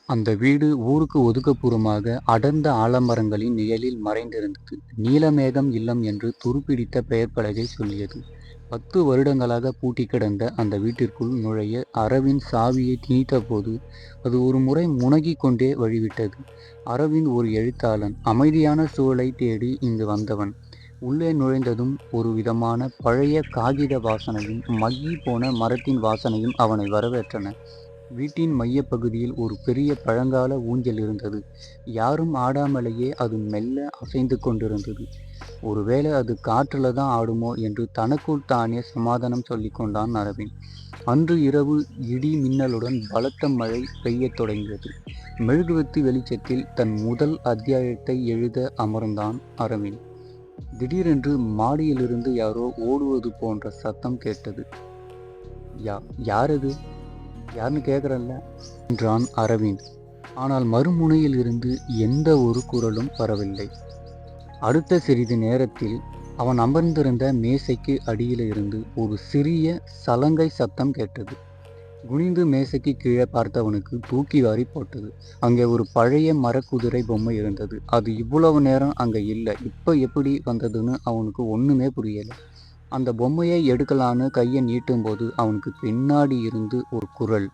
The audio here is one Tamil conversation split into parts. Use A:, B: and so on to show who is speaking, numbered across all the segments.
A: அந்த வீடு ஊருக்கு ஒதுக்குப்புறமாக அடர்ந்த ஆலமரங்களின் நிழலில் மறைந்திருந்தது. நீலமேகம் இல்லம் என்று துருப்பிடித்த பெயர் பலகை சொல்லியது. 10 வருடங்களாக பூட்டி கிடந்த அந்த வீட்டிற்குள் நுழைய அரவிந்த் சாவியை திணித்தபோது அது ஒரு முறை முனகிக் கொண்டே வழிவிட்டது. அரவிந்த் ஒரு எழுத்தாளன், அமைதியான சூழலை தேடி இங்கு வந்தவன். உள்ளே நுழைந்ததும் ஒரு விதமான பழைய காகித வாசனையும் மக்கி போன மரத்தின் வாசனையும் அவனை வரவேற்றன. வீட்டின் மையப்பகுதியில் ஒரு பெரிய பழங்கால ஊஞ்சல் இருந்தது. யாரும் ஆடாமலேயே அது மெல்ல அசைந்து கொண்டிருந்தது. ஒருவேளை அது காற்றுல தான் ஆடுமோ என்று தனக்குள் தானே சமாதானம் சொல்லிக் கொண்டான் அரவிந்த். அன்று இரவு இடி மின்னலுடன் பலத்த மழை பெய்யத் தொடங்கியது. மெழுகுவர்த்தி வெளிச்சத்தில் தன் முதல் அத்தியாயத்தை எழுத அமர்ந்தான் அரவிந்த். திடீரென்று மாடியிலிருந்து யாரோ ஓடுவது போன்ற சத்தம் கேட்டது. யாரது? யாருன்னு கேட்குறல்ல என்றான் அரவிந்த். ஆனால் மறுமுனையில் இருந்து எந்த ஒரு குரலும் வரவில்லை. அடுத்த சிறிது நேரத்தில் அவன் அமர்ந்திருந்த மேசைக்கு அடியில் இருந்து ஒரு சிறிய சலங்கை சத்தம் கேட்டது. குனிந்து மேசைக்கு கீழே பார்த்தவனுக்கு தூக்கி வாரி போட்டது. அங்கே ஒரு பழைய மரக்குதிரை பொம்மை இருந்தது. அது இவ்வளவு நேரம் அங்கே இல்லை, இப்போ எப்படி வந்ததுன்னு அவனுக்கு ஒன்றுமே புரியலை. அந்த பொம்மையை எடுக்கலான்னு கையை நீட்டும் போது அவனுக்கு பின்னாடி இருந்து ஒரு குரல்,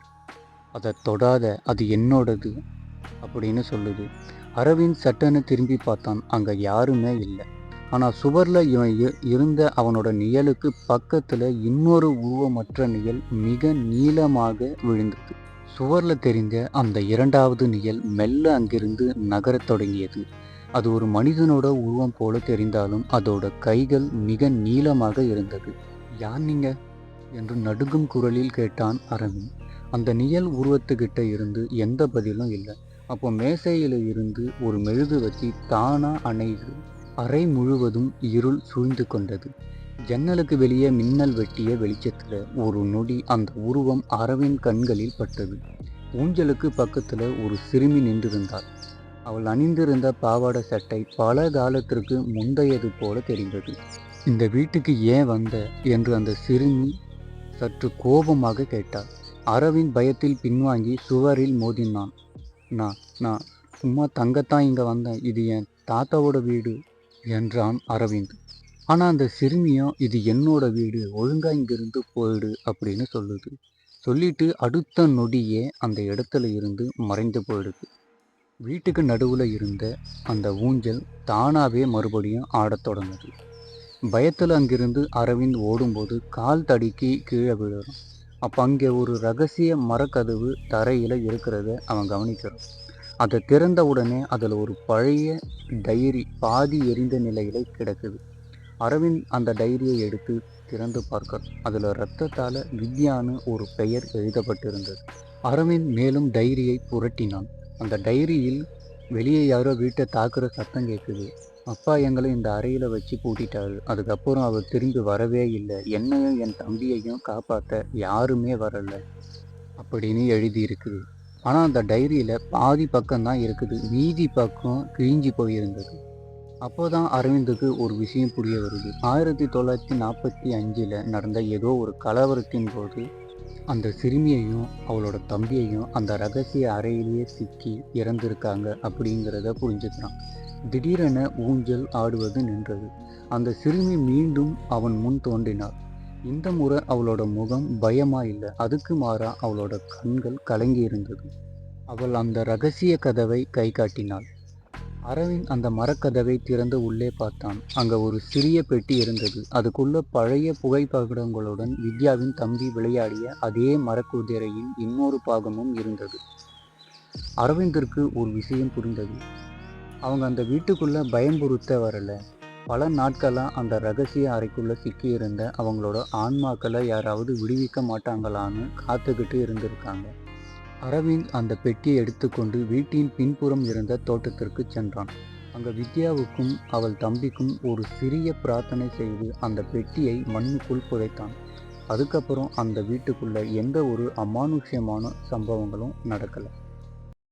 A: அதை தொடாத, அது என்னோடது அப்படின்னு சொல்லுது. அரவிந்த் சட்டன்னு திரும்பி பார்த்தான். அங்கே யாருமே இல்லை. ஆனால் சுவரில் இவன் இருந்த அவனோட நிழலுக்கு பக்கத்தில் இன்னொரு உருவமற்ற நிழல் மிக நீளமாக விழுந்தது. சுவரில் தெரிந்த அந்த இரண்டாவது நிழல் மெல்ல அங்கிருந்து நகரத் தொடங்கியது. அது ஒரு மனிதனோட உருவம் போல தெரிந்தாலும் அதோட கைகள் மிக நீளமாக இருந்தது. யார் நீங்க என்று நடுங்கும் குரலில் கேட்டான் அரவிந்த். அந்த நிழல் உருவத்துக்கிட்ட இருந்து எந்த பதிலும் இல்லை. அப்போ மேசையில இருந்து ஒரு மெழுகுவர்த்தி தானா அணைது. அறை முழுவதும் இருள் சூழ்ந்து கொண்டது. ஜன்னலுக்கு வெளியே மின்னல் வெட்டிய வெளிச்சத்துல ஒரு நொடி அந்த உருவம் அரவிந்த் கண்களில் பட்டது. ஊஞ்சலுக்கு பக்கத்துல ஒரு சிறுமி நின்றிருந்தாள். அவள் அணிந்திருந்த பாவாடை சட்டை பல காலத்திற்கு முந்தையது போல தெரிந்தது. இந்த வீட்டுக்கு ஏன் வந்த என்று அந்த சிறுமி சற்று கோபமாக கேட்டாள். அரவிந்த் பயத்தில் பின்வாங்கி சுவரில் மோதினான். நான் சும்மா தங்கத்தான் இங்க வந்தேன். இது என் தாத்தாவோட வீடு என்றான் அரவிந்த். ஆனா அந்த சிறுமியும் இது என்னோட வீடு, ஒழுங்கா இங்கிருந்து போயிடு அப்படின்னு சொல்லுது. சொல்லிட்டு அடுத்த நொடியே அந்த இடத்துல இருந்து மறைந்து போயிடுது. வீட்டுக்கு நடுவுல இருந்த அந்த ஊஞ்சல் தானாவே மறுபடியும் ஆடத் தொடங்குது. பயத்துல அங்கிருந்து அரவிந்த் ஓடும்போது கால் தடுக்கி கீழே விழுறான். அப்போ அங்கே ஒரு ரகசிய மரக்கதவு தரையில இருக்கிறத அவன் கவனிக்கிறான். அதை திறந்த உடனே அதில் ஒரு பழைய டைரி பாதி எரிந்த நிலையில கிடக்குது. அரவிந்த் அந்த டைரியை எடுத்து திறந்து பார்க்க அதில் இரத்தத்தால் வித்யான்னு ஒரு பெயர் எழுதப்பட்டிருந்தது. அரவிந்த் மேலும் டைரியை புரட்டினான். அந்த டைரியில், வெளியே யாரோ வீட்டை தாக்குற சத்தம் கேட்குது. அப்பா எங்களை இந்த அறையில் வச்சு பூட்டிட்டாரு. அதுக்கப்புறம் அவர் திரும்பி வரவே இல்லை. என்னையும் என் தம்பியையும் காப்பாற்ற யாருமே வரலை அப்படின்னு எழுதியிருக்குது. ஆனால் அந்த டைரியில் பாதி பக்கம்தான் இருக்குது. மீதி பக்கம் கிழிஞ்சி போயிருந்தது. அப்போதான் அரவிந்துக்கு ஒரு விஷயம் புரிய வருது. 1945 நடந்த ஏதோ ஒரு கலவரத்தின் போது அந்த சிறுமியையும் அவளோட தம்பியையும் அந்த ரகசிய அறையிலேயே சிக்கி இறந்திருக்காங்க அப்படிங்கிறத புரிஞ்சுக்கிறான். திடீரென ஊஞ்சல் ஆடுவது நின்றது. அந்த சிறுமி மீண்டும் அவன் முன் தோன்றினாள். இந்த முறை அவளோட முகம் பயமா இல்லை, அதுக்கு மாறா அவளோட கண்கள் கலங்கி இருந்தது. அவள் அந்த ரகசிய கதவை கை காட்டினாள். அரவிந்த் அந்த மரக்கதவை திறந்து உள்ளே பார்த்தான். அங்க ஒரு சிறிய பெட்டி இருந்தது. அதுக்குள்ள பழைய புகைப்படங்களுடன் வித்யாவின் தம்பி விளையாடிய அதே மரக்குதிரையின் இன்னொரு பாகமும் இருந்தது. அரவிந்திற்கு ஒரு விஷயம் புரிந்தது. அவங்க அந்த வீட்டுக்குள்ள பயம்புறுத்த வரல. பல நாட்களாக அந்த ரகசிய அறைக்குள்ளே சிக்கியிருந்த அவங்களோட ஆன்மாக்களை யாராவது விடுவிக்க மாட்டாங்களான்னு காத்துக்கிட்டு இருந்திருக்காங்க. அரவிந்த் அந்த பெட்டியை எடுத்துக்கொண்டு வீட்டின் பின்புறம் இருந்த தோட்டத்திற்கு சென்றான். அங்கே வித்யாவுக்கும் அவள் தம்பிக்கும் ஒரு சிறிய பிரார்த்தனை செய்து அந்த பெட்டியை மண்ணுக்குள் புதைத்தான். அதுக்கப்புறம் அந்த வீட்டுக்குள்ள எந்த ஒரு அமானுஷ்யமான சம்பவங்களும் நடக்கலை.